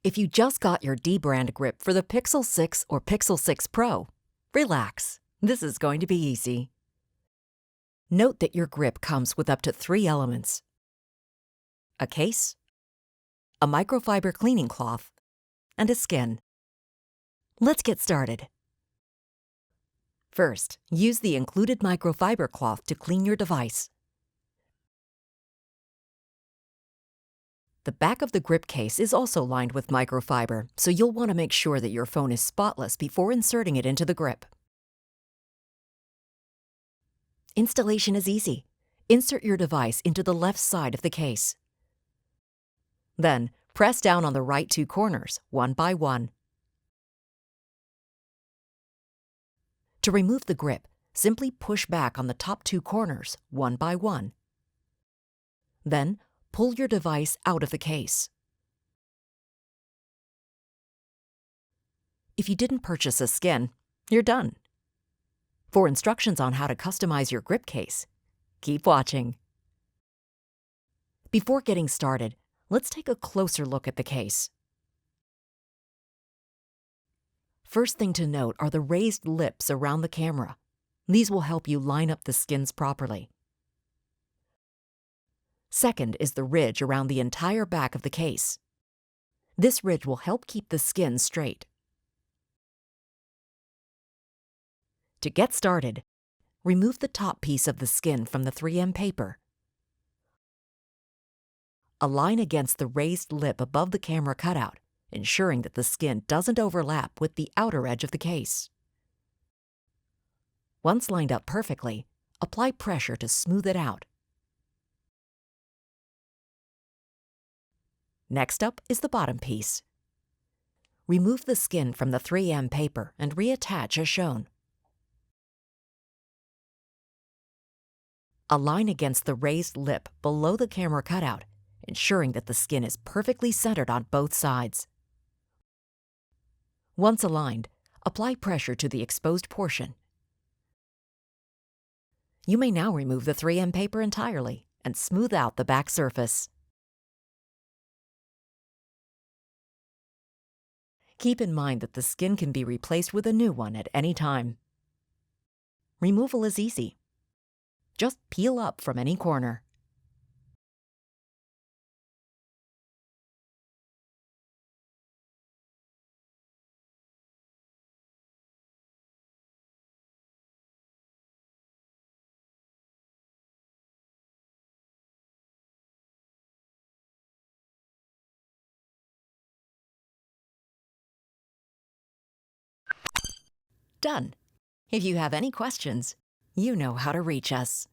If you just got your dbrand grip for the Pixel 6 or Pixel 6 Pro, relax. This is going to be easy. Note that your grip comes with up to 3 elements: a case, a microfiber cleaning cloth, and a skin. Let's get started. First, use the included microfiber cloth to clean your device. The back of the grip case is also lined with microfiber, so you'll want to make sure that your phone is spotless before inserting it into the grip. Installation is easy. Insert your device into the left side of the case. Then, press down on the right 2 corners, one by one. To remove the grip, simply push back on the top 2 corners, one by one. Then, pull your device out of the case. If you didn't purchase a skin, you're done. For instructions on how to customize your grip case, keep watching. Before getting started, let's take a closer look at the case. First thing to note are the raised lips around the camera. These will help you line up the skins properly. Second is the ridge around the entire back of the case. This ridge will help keep the skin straight. To get started, remove the top piece of the skin from the 3M paper. Align against the raised lip above the camera cutout, ensuring that the skin doesn't overlap with the outer edge of the case. Once lined up perfectly, apply pressure to smooth it out. Next up is the bottom piece. Remove the skin from the 3M paper and reattach as shown. Align against the raised lip below the camera cutout, ensuring that the skin is perfectly centered on both sides. Once aligned, apply pressure to the exposed portion. You may now remove the 3M paper entirely and smooth out the back surface. Keep in mind that the skin can be replaced with a new one at any time. Removal is easy. Just peel up from any corner. Done. If you have any questions, you know how to reach us.